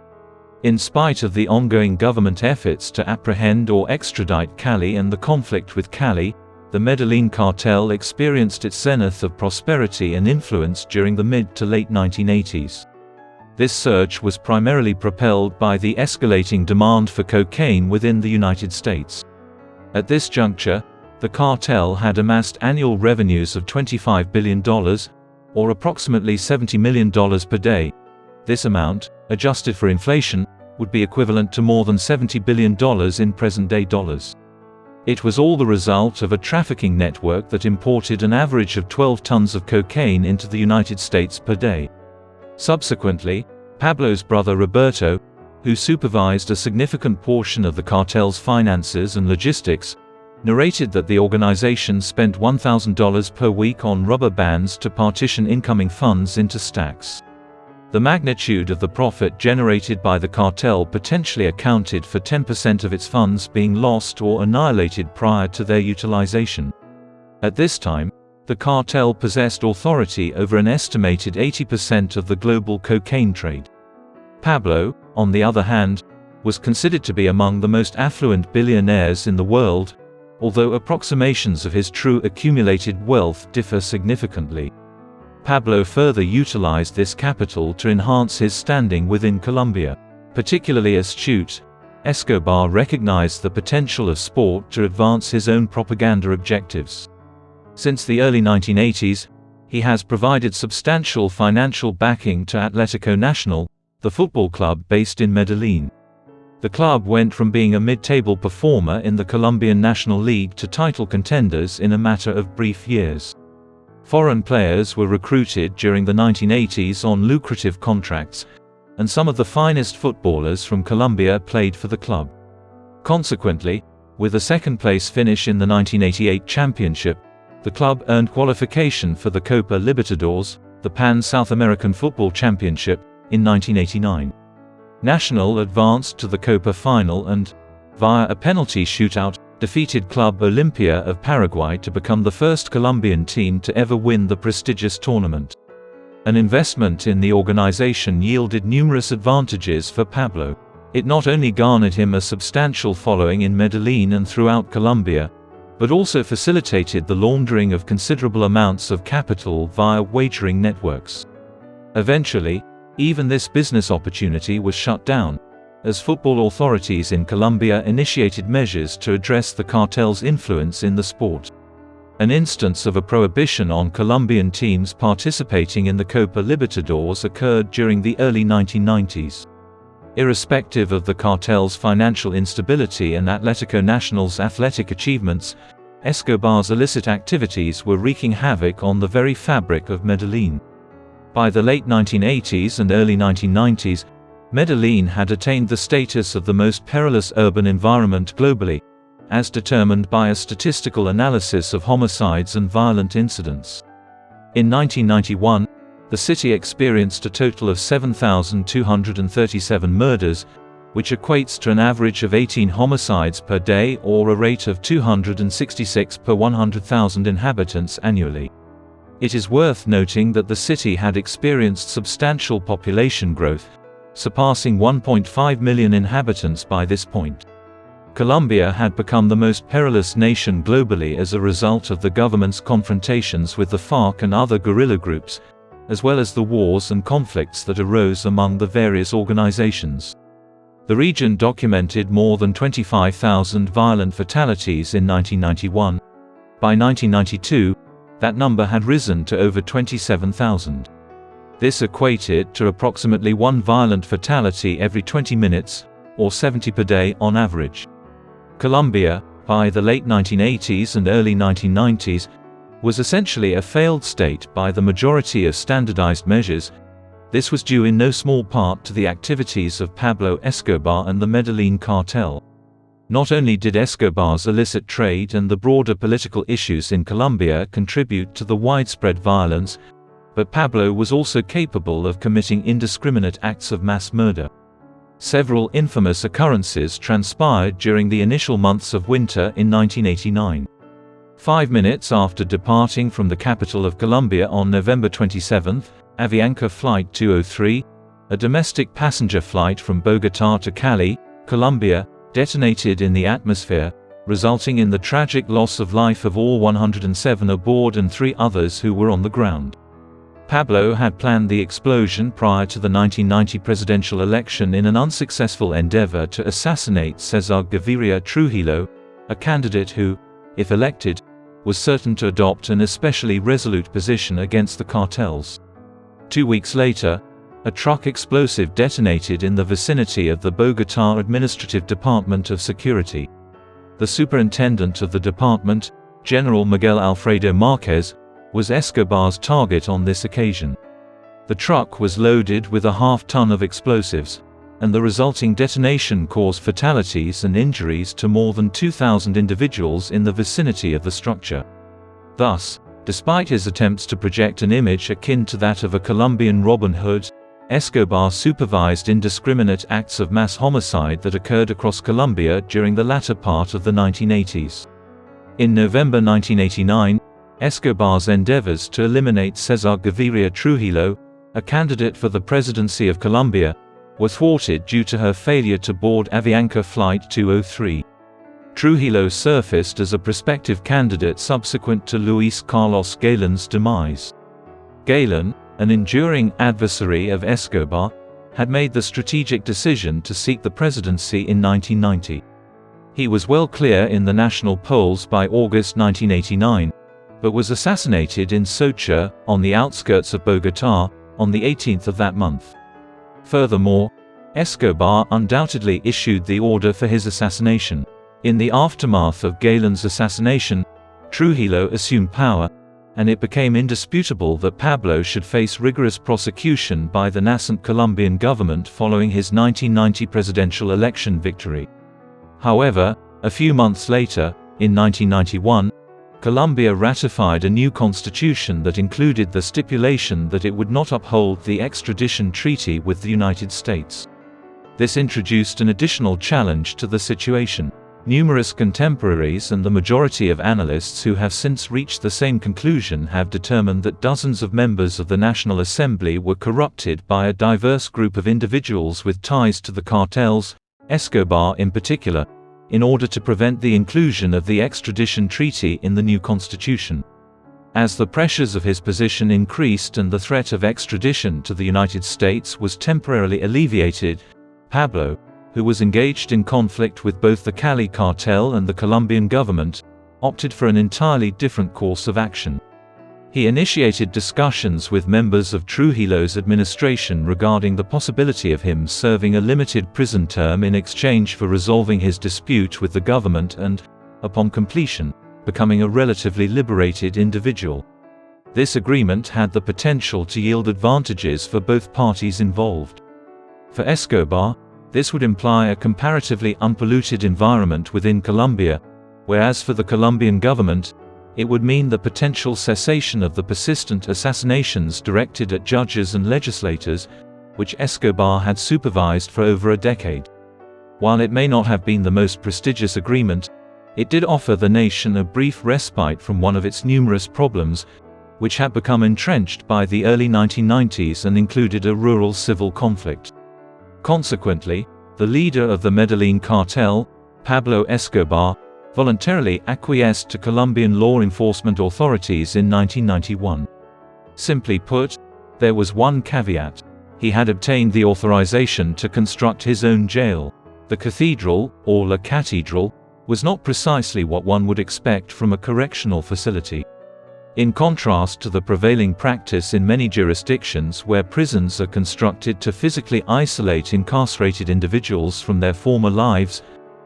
In spite of the ongoing government efforts to apprehend or extradite Cali and the conflict with Cali, the Medellín Cartel experienced its zenith of prosperity and influence during the mid to late 1980s. This surge was primarily propelled by the escalating demand for cocaine within the United States. At this juncture, the cartel had amassed annual revenues of $25 billion, or approximately $70 million per day. This amount, adjusted for inflation, would be equivalent to more than $70 billion in present-day dollars. It was all the result of a trafficking network that imported an average of 12 tons of cocaine into the United States per day. Subsequently, Pablo's brother Roberto, who supervised a significant portion of the cartel's finances and logistics, narrated that the organization spent $1,000 per week on rubber bands to partition incoming funds into stacks. The magnitude of the profit generated by the cartel potentially accounted for 10% of its funds being lost or annihilated prior to their utilization. At this time, the cartel possessed authority over an estimated 80% of the global cocaine trade. Pablo, on the other hand, was considered to be among the most affluent billionaires in the world, although approximations of his true accumulated wealth differ significantly. Pablo further utilized this capital to enhance his standing within Colombia. Particularly astute, Escobar recognized the potential of sport to advance his own propaganda objectives. Since the early 1980s, he has provided substantial financial backing to Atlético Nacional, the football club based in Medellín. The club went from being a mid-table performer in the Colombian National League to title contenders in a matter of brief years. Foreign players were recruited during the 1980s on lucrative contracts, and some of the finest footballers from Colombia played for the club. Consequently, with a second-place finish in the 1988 championship, the club earned qualification for the Copa Libertadores, the Pan-South American Football Championship, in 1989. Nacional advanced to the Copa final and, via a penalty shootout, defeated Club Olimpia of Paraguay to become the first Colombian team to ever win the prestigious tournament. An investment in the organization yielded numerous advantages for Pablo. It not only garnered him a substantial following in Medellín and throughout Colombia, but also facilitated the laundering of considerable amounts of capital via wagering networks. Eventually, even this business opportunity was shut down, as football authorities in Colombia initiated measures to address the cartel's influence in the sport. An instance of a prohibition on Colombian teams participating in the Copa Libertadores occurred during the early 1990s. Irrespective of the cartel's financial instability and Atlético Nacional's athletic achievements, Escobar's illicit activities were wreaking havoc on the very fabric of Medellín. By the late 1980s and early 1990s, Medellín had attained the status of the most perilous urban environment globally, as determined by a statistical analysis of homicides and violent incidents. In 1991, the city experienced a total of 7,237 murders, which equates to an average of 18 homicides per day or a rate of 266 per 100,000 inhabitants annually. It is worth noting that the city had experienced substantial population growth, surpassing 1.5 million inhabitants by this point. Colombia had become the most perilous nation globally as a result of the government's confrontations with the FARC and other guerrilla groups, as well as the wars and conflicts that arose among the various organizations. The region documented more than 25,000 violent fatalities in 1991. By 1992, that number had risen to over 27,000. This equated to approximately one violent fatality every 20 minutes, or 70 per day on average. Colombia, by the late 1980s and early 1990s, was essentially a failed state by the majority of standardized measures. This was due in no small part to the activities of Pablo Escobar and the Medellín Cartel. Not only did Escobar's illicit trade and the broader political issues in Colombia contribute to the widespread violence, but Pablo was also capable of committing indiscriminate acts of mass murder. Several infamous occurrences transpired during the initial months of winter in 1989. 5 minutes after departing from the capital of Colombia on November 27, Avianca Flight 203, a domestic passenger flight from Bogotá to Cali, Colombia, detonated in the atmosphere, resulting in the tragic loss of life of all 107 aboard and 3 others who were on the ground. Pablo had planned the explosion prior to the 1990 presidential election in an unsuccessful endeavor to assassinate César Gaviria Trujillo, a candidate who, if elected, was certain to adopt an especially resolute position against the cartels. 2 weeks later, a truck explosive detonated in the vicinity of the Bogotá Administrative Department of Security. The superintendent of the department, General Miguel Alfredo Márquez, was Escobar's target on this occasion. The truck was loaded with a half-ton of explosives, and the resulting detonation caused fatalities and injuries to more than 2,000 individuals in the vicinity of the structure. Thus, despite his attempts to project an image akin to that of a Colombian Robin Hood, Escobar supervised indiscriminate acts of mass homicide that occurred across Colombia during the latter part of the 1980s. In November 1989, Escobar's endeavors to eliminate César Gaviria Trujillo, a candidate for the presidency of Colombia, were thwarted due to her failure to board Avianca Flight 203. Trujillo surfaced as a prospective candidate subsequent to Luis Carlos Galan's demise. Galan, an enduring adversary of Escobar, had made the strategic decision to seek the presidency in 1990. He was well clear in the national polls by August 1989, but was assassinated in Socha, on the outskirts of Bogotá, on the 18th of that month. Furthermore, Escobar undoubtedly issued the order for his assassination. In the aftermath of Galan's assassination, Trujillo assumed power, and it became indisputable that Pablo should face rigorous prosecution by the nascent Colombian government following his 1990 presidential election victory. However, a few months later, in 1991, Colombia ratified a new constitution that included the stipulation that it would not uphold the extradition treaty with the United States. This introduced an additional challenge to the situation. Numerous contemporaries and the majority of analysts who have since reached the same conclusion have determined that dozens of members of the National Assembly were corrupted by a diverse group of individuals with ties to the cartels, Escobar in particular, in order to prevent the inclusion of the extradition treaty in the new constitution. As the pressures of his position increased and the threat of extradition to the United States was temporarily alleviated, Pablo, who was engaged in conflict with both the Cali cartel and the Colombian government, opted for an entirely different course of action. He initiated discussions with members of Trujillo's administration regarding the possibility of him serving a limited prison term in exchange for resolving his dispute with the government and, upon completion, becoming a relatively liberated individual. This agreement had the potential to yield advantages for both parties involved. For Escobar, this would imply a comparatively unpolluted environment within Colombia, whereas for the Colombian government, it would mean the potential cessation of the persistent assassinations directed at judges and legislators, which Escobar had supervised for over a decade. While it may not have been the most prestigious agreement, it did offer the nation a brief respite from one of its numerous problems, which had become entrenched by the early 1990s and included a rural civil conflict. Consequently, the leader of the Medellín Cartel, Pablo Escobar, voluntarily acquiesced to Colombian law enforcement authorities in 1991. Simply put, there was one caveat. He had obtained the authorization to construct his own jail. The cathedral, or La Catedral, was not precisely what one would expect from a correctional facility. In contrast to the prevailing practice in many jurisdictions where prisons are constructed to physically isolate incarcerated individuals from their former lives,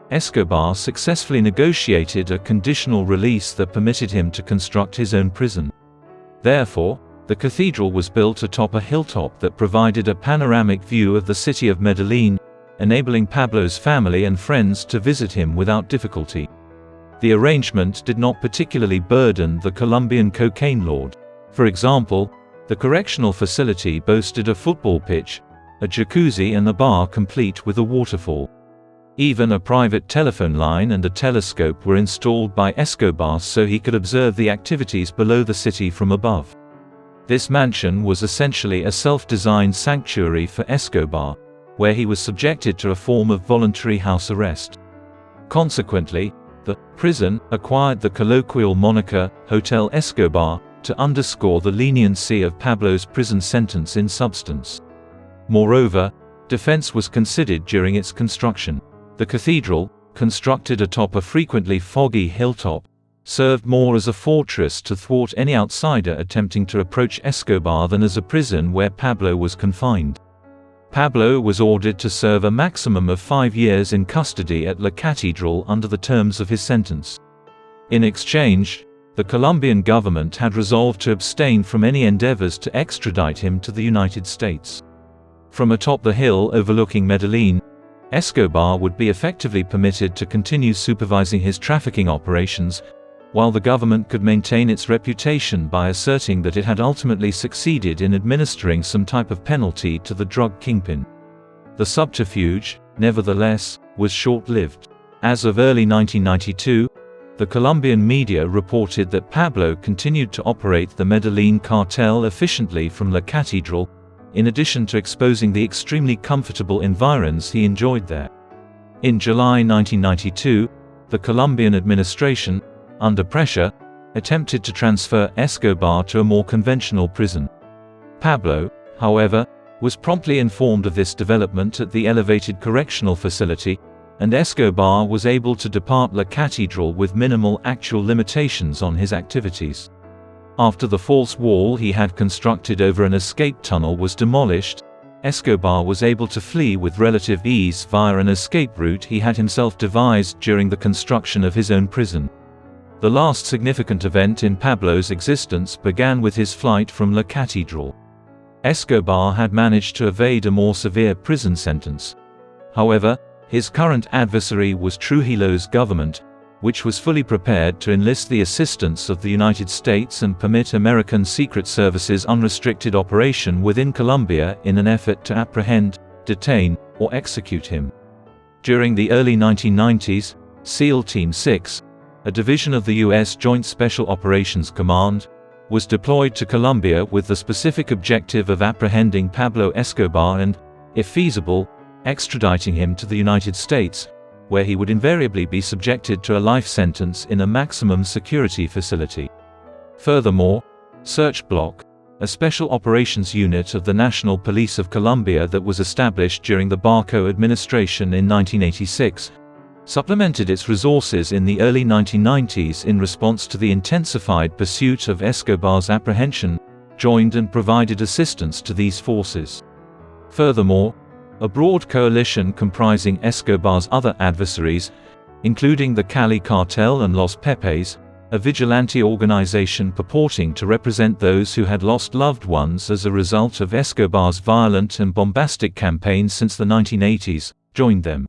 Escobar successfully negotiated a conditional release that permitted him to construct his own prison. Therefore, the cathedral was built atop a hilltop that provided a panoramic view of the city of Medellín, enabling Pablo's family and friends to visit him without difficulty. The arrangement did not particularly burden the Colombian cocaine lord. For example, the correctional facility boasted a football pitch, a jacuzzi and a bar complete with a waterfall. Even a private telephone line and a telescope were installed by Escobar so he could observe the activities below the city from above. This mansion was essentially a self-designed sanctuary for Escobar, where he was subjected to a form of voluntary house arrest. Consequently, the prison acquired the colloquial moniker Hotel Escobar to underscore the leniency of Pablo's prison sentence in substance. Moreover, defense was considered during its construction. The cathedral, constructed atop a frequently foggy hilltop, served more as a fortress to thwart any outsider attempting to approach Escobar than as a prison where Pablo was confined. Pablo was ordered to serve a maximum of 5 years in custody at La Catedral under the terms of his sentence. In exchange, the Colombian government had resolved to abstain from any endeavors to extradite him to the United States. From atop the hill overlooking Medellín, Escobar would be effectively permitted to continue supervising his trafficking operations, while the government could maintain its reputation by asserting that it had ultimately succeeded in administering some type of penalty to the drug kingpin. The subterfuge, nevertheless, was short-lived. As of early 1992, the Colombian media reported that Pablo continued to operate the Medellín Cartel efficiently from La Catedral, in addition to exposing the extremely comfortable environs he enjoyed there. In July 1992, the Colombian administration, under pressure, attempted to transfer Escobar to a more conventional prison. Pablo, however, was promptly informed of this development at the elevated correctional facility, and Escobar was able to depart La Catedral with minimal actual limitations on his activities. After the false wall he had constructed over an escape tunnel was demolished, Escobar was able to flee with relative ease via an escape route he had himself devised during the construction of his own prison. The last significant event in Pablo's existence began with his flight from La Catedral. Escobar had managed to evade a more severe prison sentence. However, his current adversary was Trujillo's government, which was fully prepared to enlist the assistance of the United States and permit American Secret Service's unrestricted operation within Colombia in an effort to apprehend, detain, or execute him. During the early 1990s, SEAL Team 6, a division of the U.S. Joint Special Operations Command, was deployed to Colombia with the specific objective of apprehending Pablo Escobar and, if feasible, extraditing him to the United States, where he would invariably be subjected to a life sentence in a maximum security facility. Furthermore, Search Block, a special operations unit of the National Police of Colombia that was established during the Barco administration in 1986, supplemented its resources in the early 1990s in response to the intensified pursuit of Escobar's apprehension, joined and provided assistance to these forces. Furthermore, a broad coalition comprising Escobar's other adversaries, including the Cali Cartel and Los Pepes, a vigilante organization purporting to represent those who had lost loved ones as a result of Escobar's violent and bombastic campaigns since the 1980s, joined them.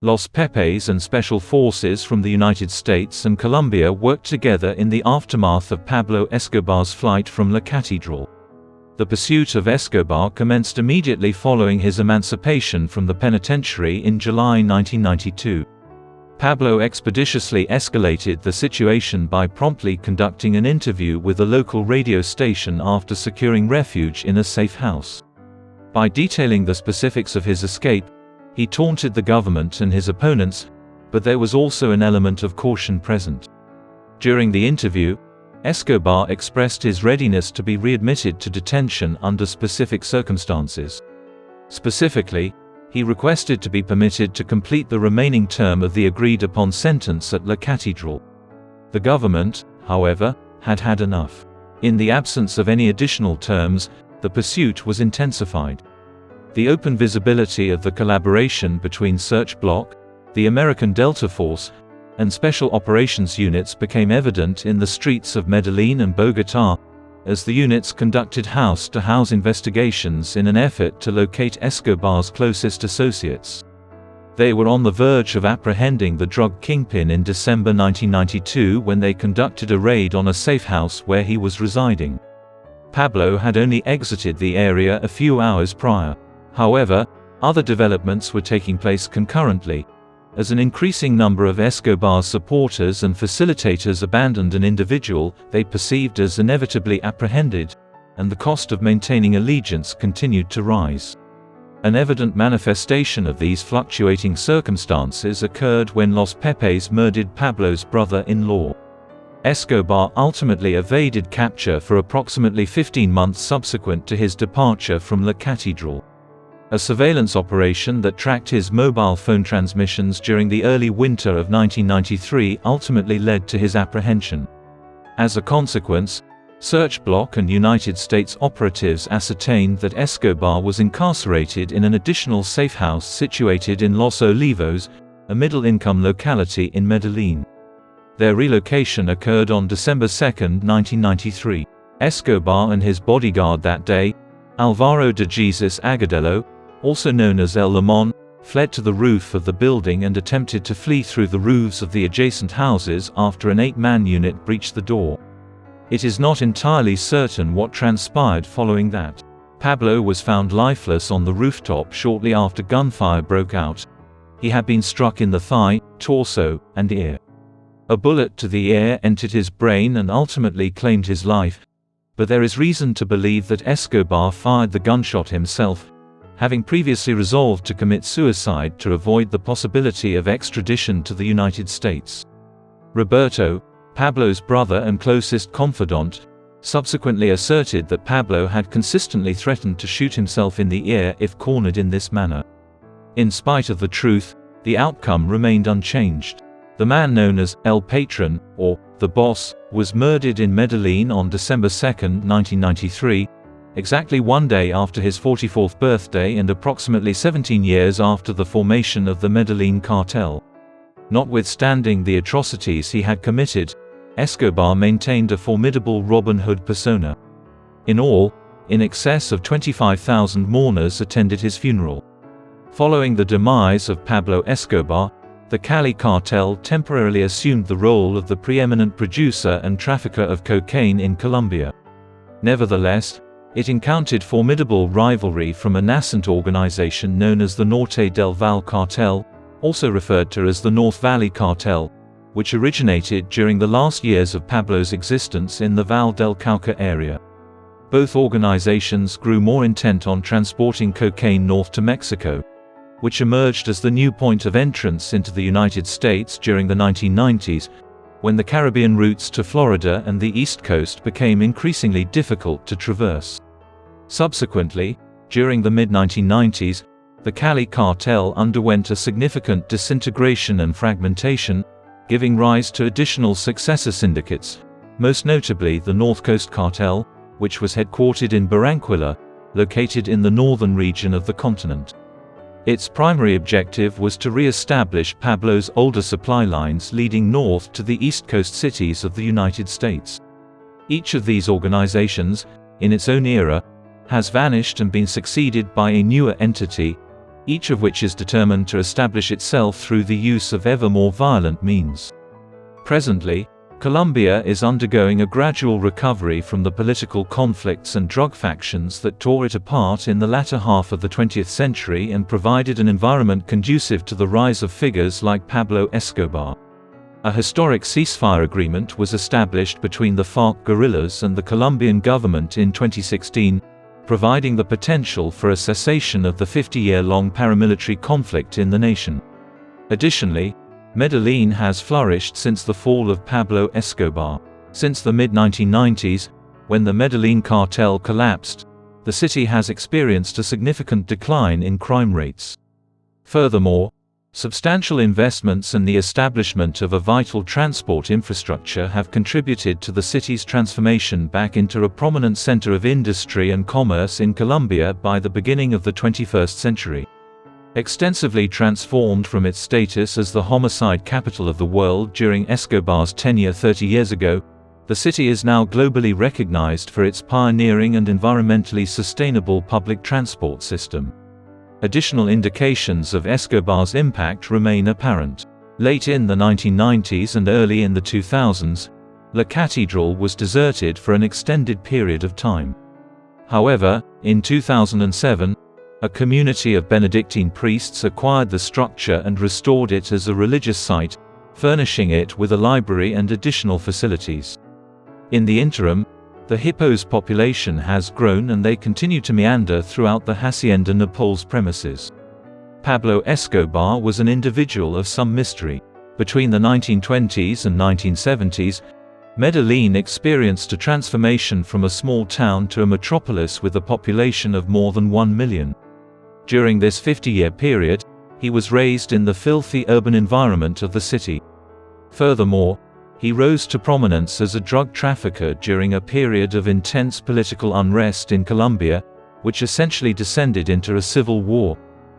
Los Pepes and special forces from the United States and Colombia worked together in the aftermath of Pablo Escobar's flight from La Catedral. The pursuit of Escobar commenced immediately following his emancipation from the penitentiary in July 1992. Pablo expeditiously escalated the situation by promptly conducting an interview with a local radio station after securing refuge in a safe house. By detailing the specifics of his escape, he taunted the government and his opponents, but there was also an element of caution present. During the interview, Escobar expressed his readiness to be readmitted to detention under specific circumstances. Specifically, he requested to be permitted to complete the remaining term of the agreed-upon sentence at La Catedral. The government, however, had had enough. In the absence of any additional terms, the pursuit was intensified. The open visibility of the collaboration between Search Block, the American Delta Force, and Special Operations units became evident in the streets of Medellín and Bogotá, as the units conducted house-to-house investigations in an effort to locate Escobar's closest associates. They were on the verge of apprehending the drug kingpin in December 1992 when they conducted a raid on a safe house where he was residing. Pablo had only exited the area a few hours prior. However, other developments were taking place concurrently, as an increasing number of Escobar's supporters and facilitators abandoned an individual they perceived as inevitably apprehended, and the cost of maintaining allegiance continued to rise. An evident manifestation of these fluctuating circumstances occurred when Los Pepes murdered Pablo's brother-in-law. Escobar ultimately evaded capture for approximately 15 months subsequent to his departure from La Catedral. A surveillance operation that tracked his mobile phone transmissions during the early winter of 1993 ultimately led to his apprehension. As a consequence, Search Block and United States operatives ascertained that Escobar was incarcerated in an additional safe house situated in Los Olivos, a middle-income locality in Medellín. Their relocation occurred on December 2, 1993. Escobar and his bodyguard that day, Alvaro de Jesus Agudelo, also known as El Limón, fled to the roof of the building and attempted to flee through the roofs of the adjacent houses after an 8-man unit breached the door. It is not entirely certain what transpired following that. Pablo was found lifeless on the rooftop shortly after gunfire broke out. He had been struck in the thigh, torso, and ear. A bullet to the ear entered his brain and ultimately claimed his life. but there is reason to believe that Escobar fired the gunshot himself, having previously resolved to commit suicide to avoid the possibility of extradition to the United States. Roberto, Pablo's brother and closest confidant, subsequently asserted that Pablo had consistently threatened to shoot himself in the ear if cornered in this manner. In spite of the truth, the outcome remained unchanged. The man known as El Patron, or the Boss, was murdered in Medellín on December 2, 1993, exactly one day after his 44th birthday and approximately 17 years after the formation of the Medellín Cartel. Notwithstanding the atrocities he had committed, Escobar maintained a formidable Robin Hood persona. In all, in excess of 25,000 mourners attended his funeral. Following the demise of Pablo Escobar, the Cali cartel temporarily assumed the role of the preeminent producer and trafficker of cocaine in Colombia. Nevertheless, it encountered formidable rivalry from a nascent organization known as the Norte del Valle Cartel, also referred to as the North Valley Cartel, which originated during the last years of Pablo's existence in the Valle del Cauca area. Both organizations grew more intent on transporting cocaine north to Mexico, which emerged as the new point of entrance into the United States during the 1990s, when the Caribbean routes to Florida and the East Coast became increasingly difficult to traverse. Subsequently, during the mid-1990s, the Cali cartel underwent a significant disintegration and fragmentation, giving rise to additional successor syndicates, most notably the North Coast Cartel, which was headquartered in Barranquilla, located in the northern region of the continent. Its primary objective was to re-establish Pablo's older supply lines leading north to the East Coast cities of the United States. Each of these organizations, in its own era, has vanished and been succeeded by a newer entity, each of which is determined to establish itself through the use of ever more violent means. Presently, Colombia is undergoing a gradual recovery from the political conflicts and drug factions that tore it apart in the latter half of the 20th century and provided an environment conducive to the rise of figures like Pablo Escobar. A historic ceasefire agreement was established between the FARC guerrillas and the Colombian government in 2016, providing the potential for a cessation of the 50-year-long paramilitary conflict in the nation. Additionally, Medellín has flourished since the fall of Pablo Escobar. Since the mid-1990s, when the Medellín cartel collapsed, the city has experienced a significant decline in crime rates. Furthermore, substantial investments and the establishment of a vital transport infrastructure have contributed to the city's transformation back into a prominent center of industry and commerce in Colombia by the beginning of the 21st century. Extensively transformed from its status as the homicide capital of the world during Escobar's tenure 30 years ago, the city is now globally recognized for its pioneering and environmentally sustainable public transport system. Additional indications of Escobar's impact remain apparent. Late in the 1990s and early in the 2000s, La Catedral was deserted for an extended period of time. However, in 2007, a community of Benedictine priests acquired the structure and restored it as a religious site, furnishing it with a library and additional facilities. In the interim, the Hippo's population has grown and they continue to meander throughout the Hacienda Napol's premises. Pablo Escobar was an individual of some mystery. Between the 1920s and 1970s, Medellín experienced a transformation from a small town to a metropolis with a population of more than 1 million. During this 50-year period, he was raised in the filthy urban environment of the city. Furthermore, he rose to prominence as a drug trafficker during a period of intense political unrest in Colombia, which essentially descended into a civil war,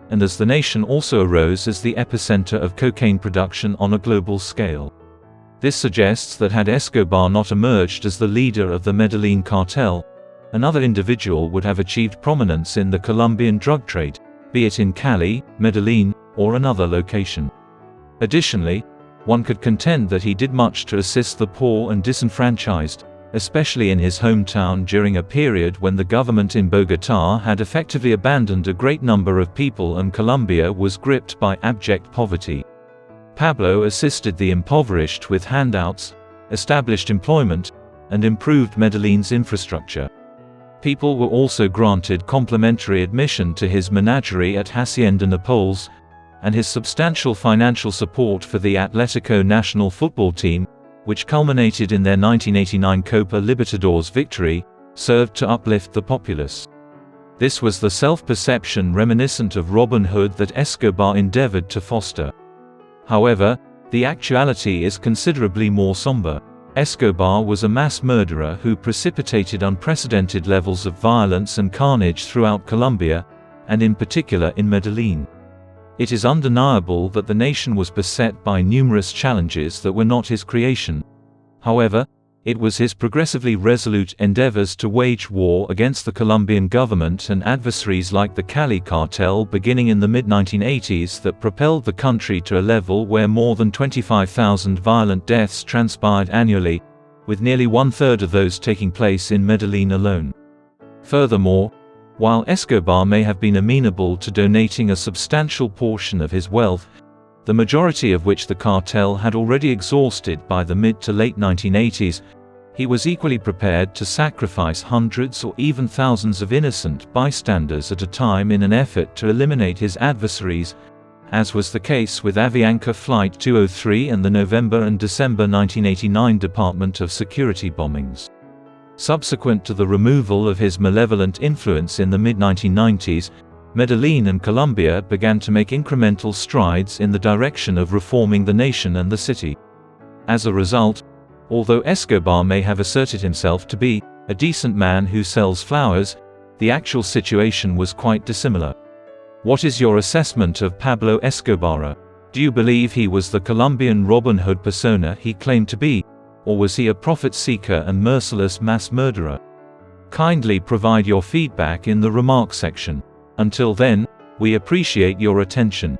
and as the nation also arose as the epicenter of cocaine production on a global scale. This suggests that had Escobar not emerged as the leader of the Medellín cartel, another individual would have achieved prominence in the Colombian drug trade, be it in Cali, Medellín, or another location. Additionally, one could contend that he did much to assist the poor and disenfranchised, especially in his hometown during a period when the government in Bogotá had effectively abandoned a great number of people and Colombia was gripped by abject poverty. Pablo assisted the impoverished with handouts, established employment, and improved Medellin's infrastructure. People were also granted complimentary admission to his menagerie at Hacienda Nápoles, and his substantial financial support for the Atlético national football team, which culminated in their 1989 Copa Libertadores victory, served to uplift the populace. This was the self-perception reminiscent of Robin Hood that Escobar endeavored to foster. However, the actuality is considerably more somber. Escobar was a mass murderer who precipitated unprecedented levels of violence and carnage throughout Colombia, and in particular in Medellín. It is undeniable that the nation was beset by numerous challenges that were not his creation. However, it was his progressively resolute endeavors to wage war against the Colombian government and adversaries like the Cali cartel beginning in the mid-1980s that propelled the country to a level where more than 25,000 violent deaths transpired annually, with nearly one-third of those taking place in Medellín alone. Furthermore, while Escobar may have been amenable to donating a substantial portion of his wealth, the majority of which the cartel had already exhausted by the mid to late 1980s, he was equally prepared to sacrifice hundreds or even thousands of innocent bystanders at a time in an effort to eliminate his adversaries, as was the case with Avianca Flight 203 and the November and December 1989 Department of Security bombings. Subsequent to the removal of his malevolent influence in the mid-1990s, Medellín and Colombia began to make incremental strides in the direction of reforming the nation and the city. As a result, although Escobar may have asserted himself to be a decent man who sells flowers, the actual situation was quite dissimilar. What is your assessment of Pablo Escobar? Do you believe he was the Colombian Robin Hood persona he claimed to be, or was he a profit-seeker and merciless mass murderer? Kindly provide your feedback in the remarks section. Until then, we appreciate your attention.